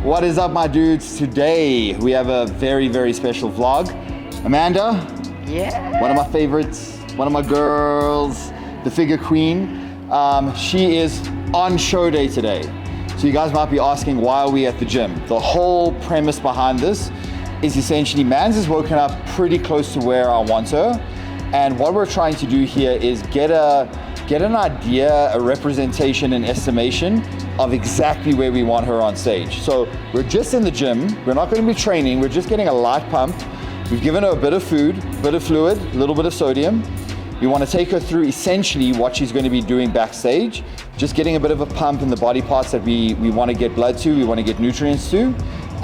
What is up, my dudes? Today we have a very, very special vlog. Amanda, yeah, one of my favorites, one of my girls, the figure queen. She is on show day today. So you guys might be asking, why are we at the gym? The whole premise behind this is essentially Mans has woken up pretty close to where I want her. And what we're trying to do here is get an idea, a representation, an estimation of exactly where we want her on stage. So we're just in the gym, we're not going to be training, we're just getting a light pump. We've given her a bit of food, a bit of fluid, a little bit of sodium. We want to take her through essentially what she's going to be doing backstage, just getting a bit of a pump in the body parts that we want to get blood to, we want to get nutrients to,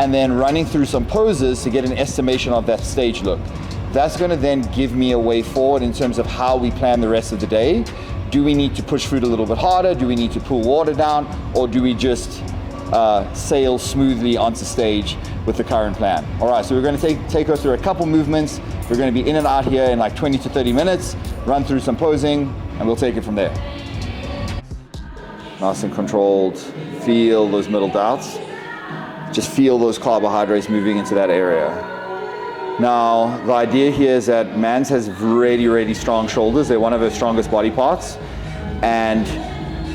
and then running through some poses to get an estimation of that stage look. That's going to then give me a way forward in terms of how we plan the rest of the day. Do we need to push food a little bit harder? Do we need to pull water down? Or do we just sail smoothly onto stage with the current plan? All right, so we're going to take her through a couple movements. We're going to be in and out here in like 20 to 30 minutes, run through some posing, and we'll take it from there. Nice and controlled. Feel those middle delts. Just feel those carbohydrates moving into that area. Now, the idea here is that Mans has really, really strong shoulders. They're one of her strongest body parts. And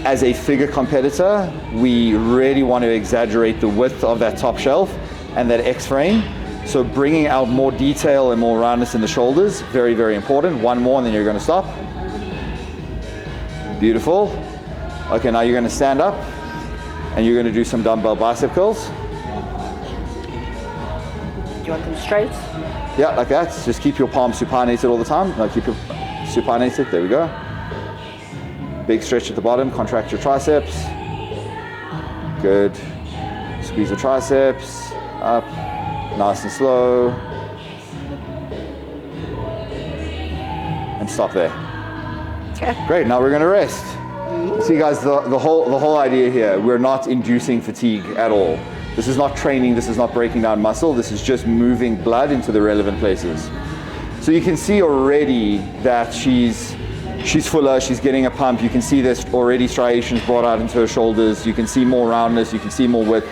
as a figure competitor, we really want to exaggerate the width of that top shelf and that X frame. So bringing out more detail and more roundness in the shoulders, very, very important. One more and then you're going to stop. Beautiful. Okay, now you're going to stand up and you're going to do some dumbbell bicep curls. do you want them straight? Yeah, like that. Just keep your palms supinated all the time. No, keep your supinated. There we go. Big stretch at the bottom. Contract your triceps. Good. Squeeze the triceps. Up. Nice and slow. And stop there. Okay. Great. Now we're going to rest. See, guys, the whole idea here, we're not inducing fatigue at all. This is not training, this is not breaking down muscle, this is just moving blood into the relevant places. So you can see already that she's fuller, she's getting a pump. You can see there's already striations brought out into her shoulders. You can see more roundness, you can see more width.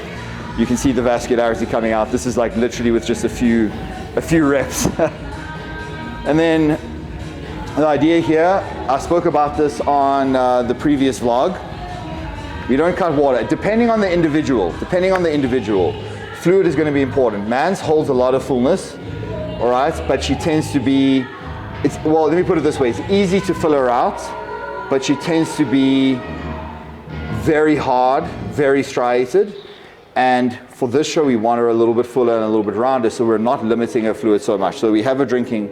You can see the vascularity coming out. This is like literally with just a few reps. And then the idea here, I spoke about this on the previous vlog. We don't cut water. Depending on the individual, fluid is going to be important. Mans holds a lot of fullness, all right, but she tends to be, well, let me put it this way. It's easy to fill her out, but she tends to be very hard, very striated. And for this show, we want her a little bit fuller and a little bit rounder, so we're not limiting her fluid so much. So we have her drinking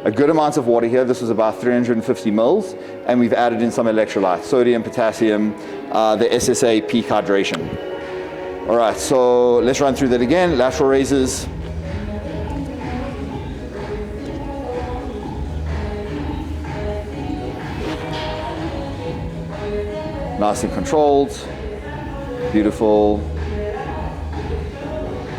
a good amount of water here. This was about 350 mils, and we've added in some electrolytes, sodium, potassium, the SSA peak hydration. All right, so let's run through that again. Lateral raises. Nice and controlled. Beautiful.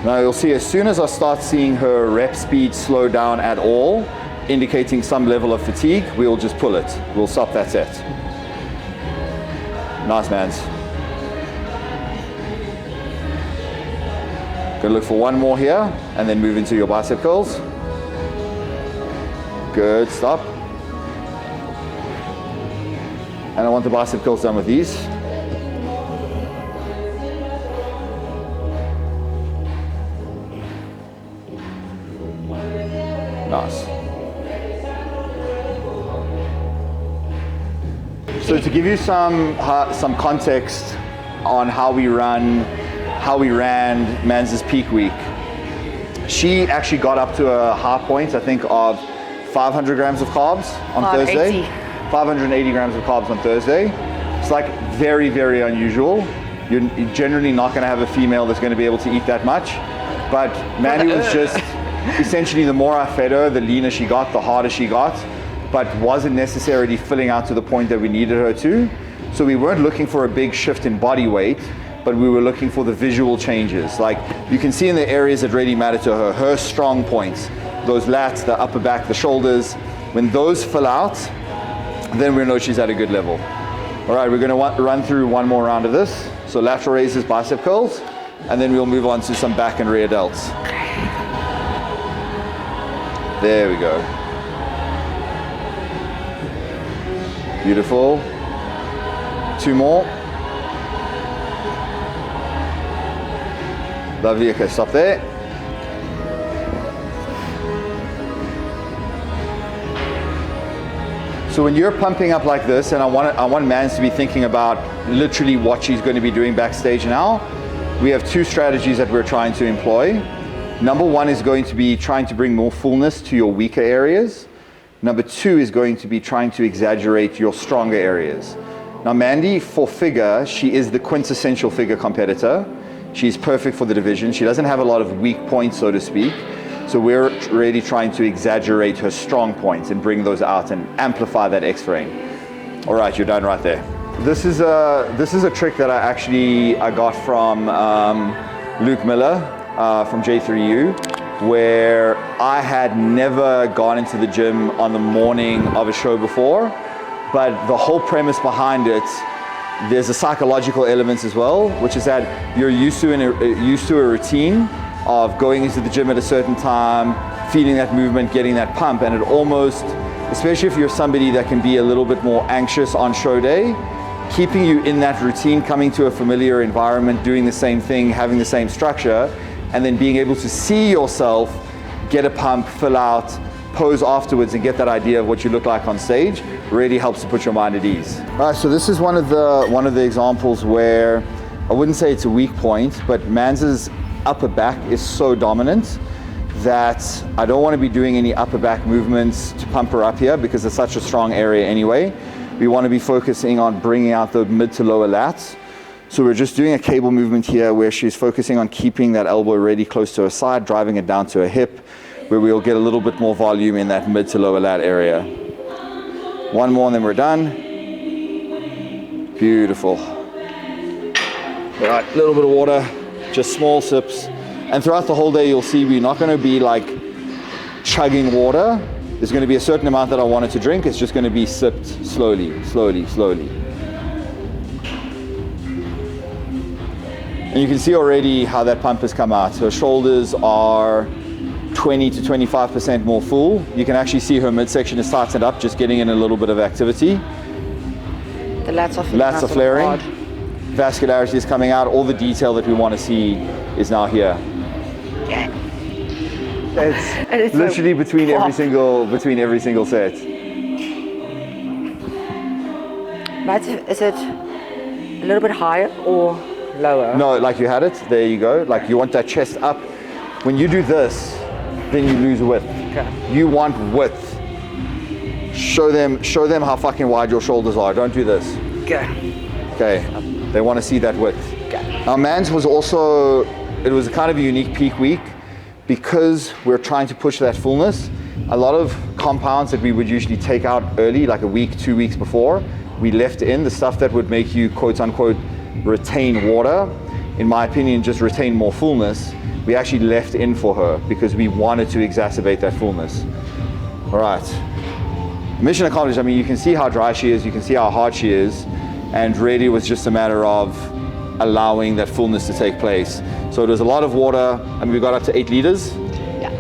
Now you'll see as soon as I start seeing her rep speed slow down at all, indicating some level of fatigue, we'll just pull it. We'll stop that set. Nice, Mans. Gonna look for one more here, and then move into your bicep curls. Good, stop. And I want the bicep curls done with these. Nice. So to give you some context on how we ran Mans' peak week, she actually got up to a high point, I think, of 500 grams of carbs on Thursday. 580 grams of carbs on Thursday. It's like very, very unusual. You're generally not going to have a female that's going to be able to eat that much. But Mandy was just, essentially the more I fed her, the leaner she got, the harder she got, but wasn't necessarily filling out to the point that we needed her to. So we weren't looking for a big shift in body weight, but we were looking for the visual changes. Like you can see in the areas that really matter to her, her strong points, those lats, the upper back, the shoulders, when those fill out, then we know she's at a good level. All right, we're gonna run through one more round of this. So lateral raises, bicep curls, and then we'll move on to some back and rear delts. There we go. Beautiful. 2 more. Lovely. Okay, stop there. So when you're pumping up like this, and I want Mans to be thinking about literally what she's going to be doing backstage now, we have 2 strategies that we're trying to employ. Number 1 is going to be trying to bring more fullness to your weaker areas. Number 2 is going to be trying to exaggerate your stronger areas. Now Mandy, for figure, she is the quintessential figure competitor. She's perfect for the division. She doesn't have a lot of weak points, so to speak. So we're really trying to exaggerate her strong points and bring those out and amplify that X-frame. All right, you're done right there. This is a trick that I got from Luke Miller from J3U, where I had never gone into the gym on the morning of a show before, but the whole premise behind it, there's a psychological element as well, which is that you're used to a routine of going into the gym at a certain time, feeling that movement, getting that pump, and it almost, especially if you're somebody that can be a little bit more anxious on show day, keeping you in that routine, coming to a familiar environment, doing the same thing, having the same structure, and then being able to see yourself get a pump, fill out, pose afterwards, and get that idea of what you look like on stage really helps to put your mind at ease. All right, so this is one of the examples where I wouldn't say it's a weak point, but Mans's upper back is so dominant that I don't want to be doing any upper back movements to pump her up here because it's such a strong area anyway. We want to be focusing on bringing out the mid to lower lats. So we're just doing a cable movement here where she's focusing on keeping that elbow really close to her side, driving it down to her hip, where we'll get a little bit more volume in that mid to lower lat area. 1 more and then we're done. Beautiful. All right, a little bit of water, just small sips. And throughout the whole day, you'll see we're not going to be like chugging water. There's going to be a certain amount that I wanted to drink. It's just going to be sipped slowly, slowly, slowly. And you can see already how that pump has come out. Her shoulders are 20 to 25% more full. You can actually see her midsection is tightened up, just getting in a little bit of activity. The lats are flaring. hard. Vascularity is coming out. All the detail that we want to see is now here. Yeah. It's literally between every single set. Matt, is it a little bit higher or lower? No, like you had it. There you go. Like you want that chest up. When you do this, then you lose width. Okay. You want width. Show them how fucking wide your shoulders are. Don't do this. Okay. They want to see that width. Now Mans was also, it was a kind of a unique peak week because we're trying to push that fullness. A lot of compounds that we would usually take out early, like a week, 2 weeks before, we left in the stuff that would make you quote unquote retain water. In my opinion, just retain more fullness. We actually left in for her because we wanted to exacerbate that fullness. All right, mission accomplished. I mean, you can see how dry she is, you can see how hard she is, and really it was just a matter of allowing that fullness to take place. So it was a lot of water. I mean, we got up to 8 liters. Yeah.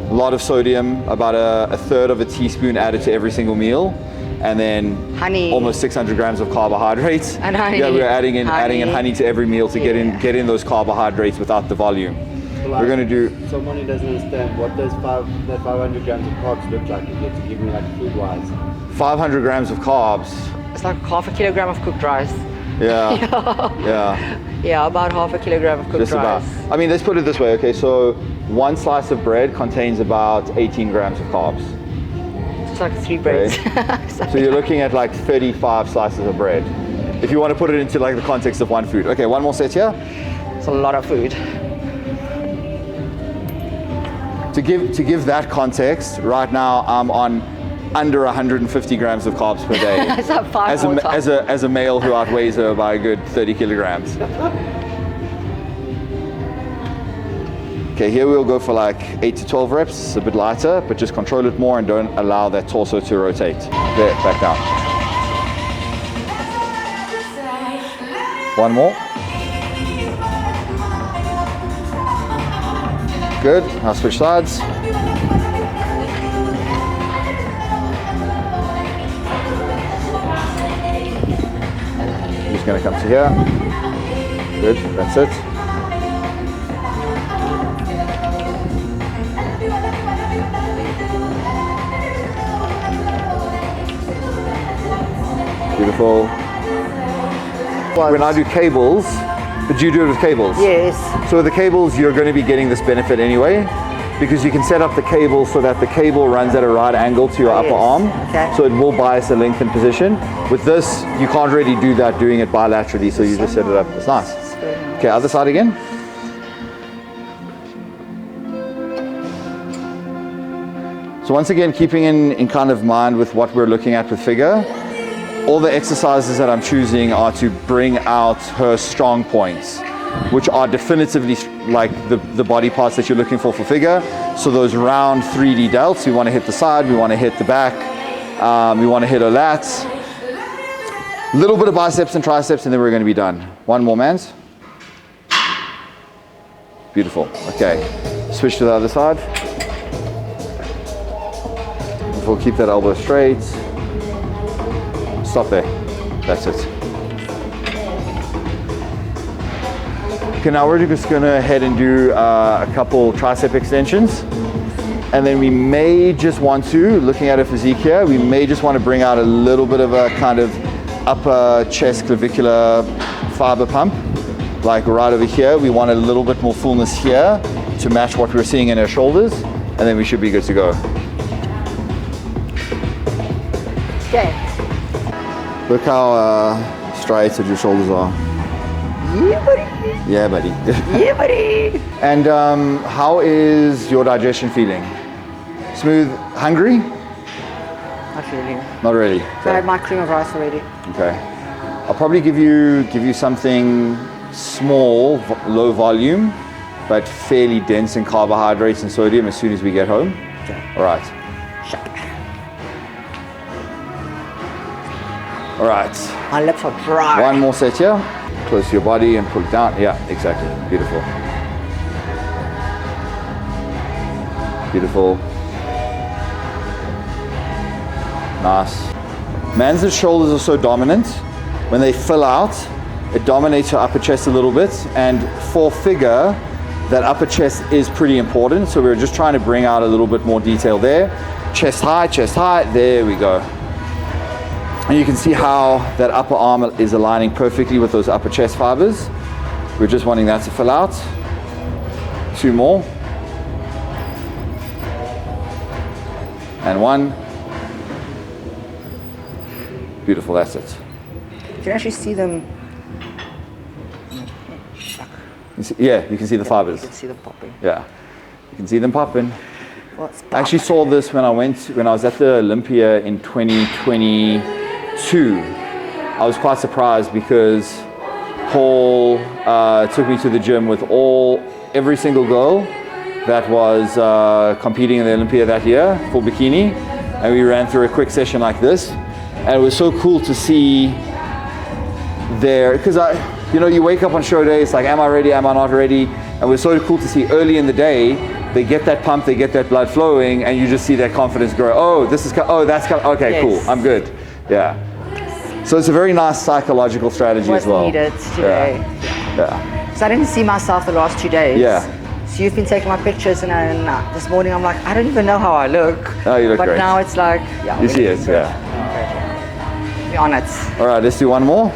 A lot of sodium, about a third of a teaspoon added to every single meal. And then honey. Almost 600 grams of carbohydrates. And honey. Yeah, we were adding in honey to every meal to get in those carbohydrates without the volume. So we're going to do. Someone who doesn't understand what does 500 grams of carbs look like. You get to give me like food-wise. 500 grams of carbs. It's like half a kilogram of cooked rice. Yeah. Yeah. Yeah, about half a kilogram of cooked Just about. rice. I mean, let's put it this way. Okay, so 1 slice of bread contains about 18 grams of carbs. It's like 3 breads. So you're looking at like 35 slices of bread. If you want to put it into like the context of one food. Okay, 1 more set here. It's a lot of food. To give that context, right now I'm on under 150 grams of carbs per day. It's like 5 more times. As a male who outweighs her by a good 30 kilograms. Okay, here we'll go for like 8 to 12 reps. It's a bit lighter, but just control it more and don't allow that torso to rotate. There, back down. 1 more. Good. Now switch sides. Just going to come to here. Good. That's it. Beautiful. When I do cables, but you do it with cables? Yes. So with the cables, you're going to be getting this benefit anyway, because you can set up the cable so that the cable runs at a right angle to your upper arm. Okay. So it will bias the lengthened position. With this, you can't really do that doing it bilaterally, so you just set it up. It's nice. Okay, other side again. So once again, keeping in kind of mind with what we're looking at with figure, all the exercises that I'm choosing are to bring out her strong points, which are definitively like the body parts that you're looking for figure. So those round 3D delts, we want to hit the side, we want to hit the back, we want to hit her lats. Little bit of biceps and triceps, and then we're going to be done. One more, mans. Beautiful. Okay, switch to the other side. We'll keep that elbow straight. Stop there. That's it. Okay, now we're just going to head and do a couple tricep extensions. And then we may just want to, looking at a physique here, we may just want to bring out a little bit of a kind of upper chest clavicular fiber pump. Like right over here, we want a little bit more fullness here to match what we're seeing in her shoulders. And then we should be good to go. Okay. Look how straight your shoulders are. Yeah, buddy. Yeah, buddy. Yeah, buddy. And how is your digestion feeling? Smooth? Hungry? Not really. Not really. I Okay. had my cream of rice already. Okay. I'll probably give you something small, low volume, but fairly dense in carbohydrates and sodium as soon as we get home. Okay. All right. All right. My lips are dry. One more set here. Close to your body and pull it down. Yeah, exactly. Beautiful. Beautiful. Nice. Man's shoulders are so dominant. When they fill out, it dominates your upper chest a little bit. And for figure, that upper chest is pretty important. So we're just trying to bring out a little bit more detail there. Chest high, there we go. And you can see how that upper arm is aligning perfectly with those upper chest fibers. We're just wanting that to fill out. 2 more. And 1. Beautiful, that's it. You can actually see them. Yeah, you can see the fibers. You can see them popping. Yeah, you can see them popping. Well, it's I actually saw this when I was at the Olympia in 2022. I was quite surprised because Paul took me to the gym with every single girl that was competing in the Olympia that year for bikini, and we ran through a quick session like this, and it was so cool to see there, because you wake up on show day, it's like, am I ready, am I not ready? And it was so cool to see early in the day, they get that pump, they get that blood flowing, and you just see their confidence grow. Oh, that's okay, Yes. cool, I'm good. Yeah. So it's a very nice psychological strategy was as well. needed today. Yeah. So I didn't see myself the last 2 days. Yeah. So you've been taking my pictures, and this morning I'm like, I don't even know how I look. Oh, you look but great. now it's like, yeah. You see it, yeah. Be on it. All right, let's do one more.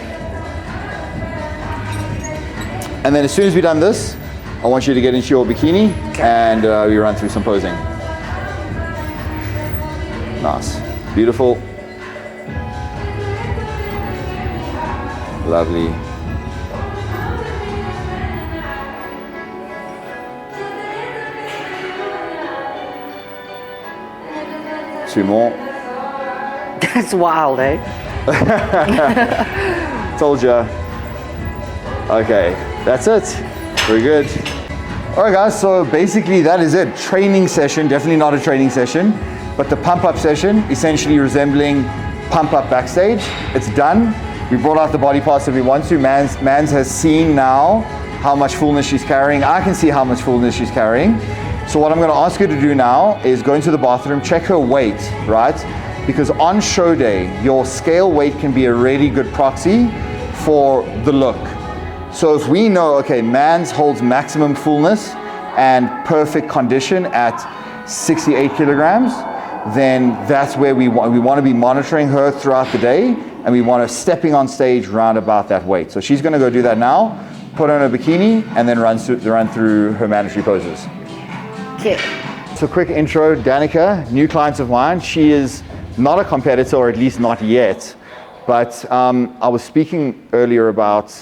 And then as soon as we've done this, I want you to get into your bikini, and we run through some posing. Nice. Beautiful. Lovely. Two more. That's wild, eh? Told ya. Okay, that's it. Very good. All right, guys, so basically that is it. Training session, definitely not a training session, but the pump-up session, essentially resembling pump-up backstage. It's done. We brought out the body parts that we want to. Mans has seen now how much fullness she's carrying. I can see how much fullness she's carrying. So what I'm going to ask you to do now is go into the bathroom, check her weight, right? Because on show day, your scale weight can be a really good proxy for the look. So if we know, okay, Mans holds maximum fullness and perfect condition at 68 kilograms, then that's where we want to be monitoring her throughout the day, and we want her stepping on stage round about that weight. So she's going to go do that now, put on her bikini, and then run through her mandatory poses. Okay. So quick intro, Danica, new client of mine. She is not a competitor, or at least not yet, but I was speaking earlier about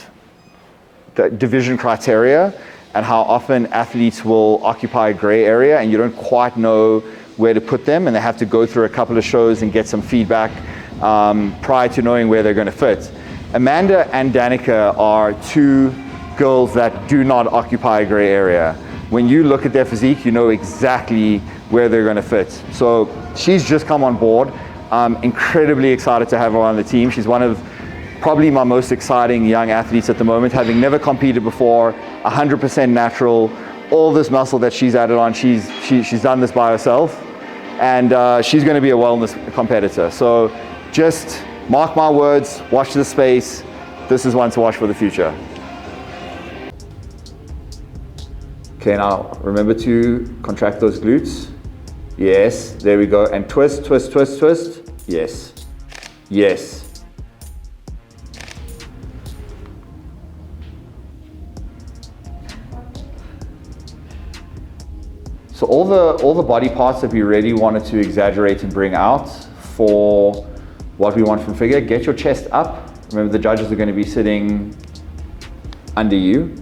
the division criteria and how often athletes will occupy a gray area and you don't quite know where to put them, and they have to go through a couple of shows and get some feedback prior to knowing where they're going to fit. Amanda and Danica are two girls that do not occupy a gray area. When you look at their physique, you know exactly where they're going to fit. So she's just come on board. I'm incredibly excited to have her on the team. She's one of probably my most exciting young athletes at the moment, having never competed before, 100% natural. All this muscle that she's added on, she's done this by herself, and she's going to be a wellness competitor. So just mark my words, watch the space. This is one to watch for the future. Okay, now remember to contract those glutes. Yes, there we go. And twist, twist, twist, twist. Yes, yes. So all the body parts that we really wanted to exaggerate and bring out for what we want from figure. Get your chest up. Remember, the judges are going to be sitting under you.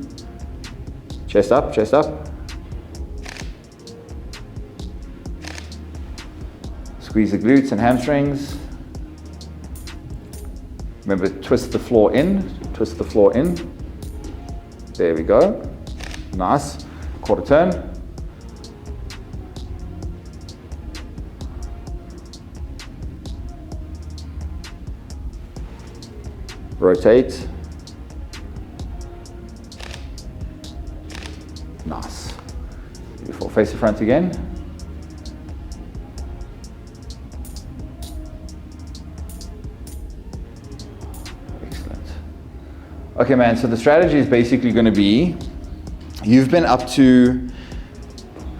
Chest up, chest up. Squeeze the glutes and hamstrings. Remember, twist the floor in, twist the floor in. There we go. Nice. Quarter turn. Rotate. Nice. Beautiful. Face the front again. Excellent. Okay, man, so the strategy is basically going to be, you've been up to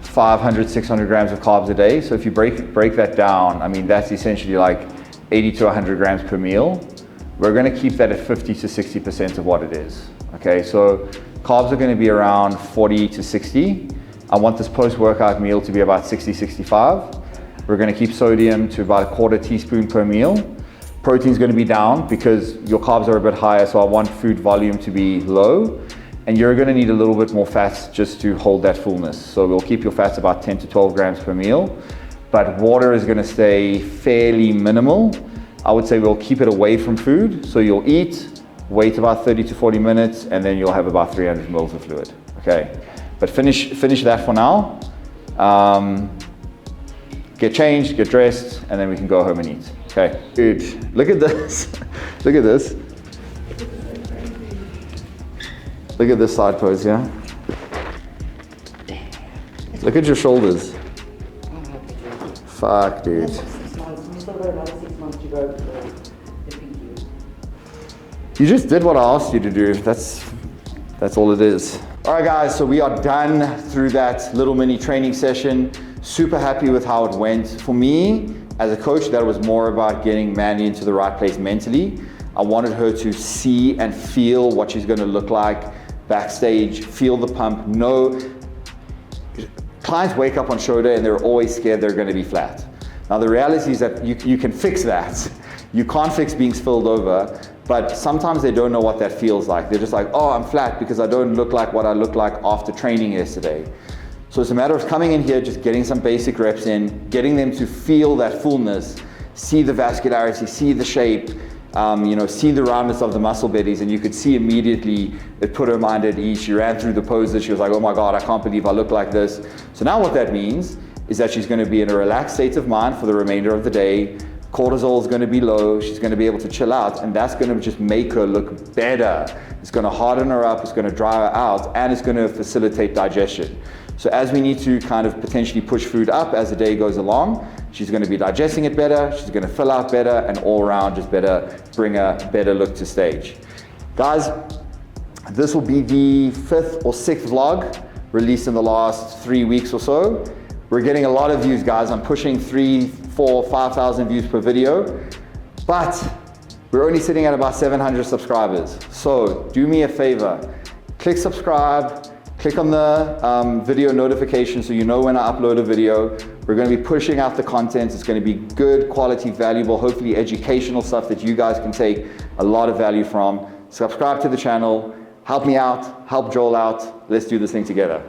500, 600 grams of carbs a day. So if you break that down, I mean, that's essentially like 80 to 100 grams per meal. We're going to keep that at 50 to 60% of what it is. Okay, so carbs are going to be around 40 to 60. I want this post-workout meal to be about 60, 65. We're going to keep sodium to about a quarter teaspoon per meal. Protein is going to be down because your carbs are a bit higher, so I want food volume to be low. And you're going to need a little bit more fats just to hold that fullness. So we'll keep your fats about 10 to 12 grams per meal. But water is going to stay fairly minimal. I would say we'll keep it away from food. So you'll eat, wait about 30 to 40 minutes, and then you'll have about 300 mils of fluid. Okay, but finish that for now. Get changed, get dressed, and then we can go home and eat. Okay, good. Look at this. Look at this. Look at this side pose, yeah? Look at your shoulders. Fuck, dude. You just did what I asked you to do. That's all it is. All right, guys, so we are done through that little mini training session. Super happy with how it went. For me, as a coach, that was more about getting Mandy into the right place mentally. I wanted her to see and feel what she's going to look like backstage, feel the pump. No, clients wake up on show day and they're always scared they're going to be flat. Now, the reality is that you can fix that. You can't fix being spilled over, but sometimes they don't know what that feels like. They're just like, oh, I'm flat because I don't look like what I looked like after training yesterday. So it's a matter of coming in here, just getting some basic reps in, getting them to feel that fullness, see the vascularity, see the shape, see the roundness of the muscle bellies, and you could see immediately it put her mind at ease. She ran through the poses. She was like, oh my God, I can't believe I look like this. So now what that means is that she's going to be in a relaxed state of mind for the remainder of the day. Cortisol is going to be low. She's going to be able to chill out, and that's going to just make her look better. It's going to harden her up. It's going to dry her out, and it's going to facilitate digestion. So as we need to kind of potentially push food up as the day goes along, she's going to be digesting it better, she's going to fill out better, and all around just bring a better look to stage. Guys, this will be the 5th or 6th vlog released in the last 3 weeks or so. We're getting a lot of views, guys. I'm pushing 3, 4, 5,000 views per video, but we're only sitting at about 700 subscribers. So do me a favor, click subscribe, click on the video notification so you know when I upload a video. We're going to be pushing out the content. It's going to be good, quality, valuable, hopefully educational stuff that you guys can take a lot of value from. Subscribe to the channel, help me out, help Joel out. Let's do this thing together.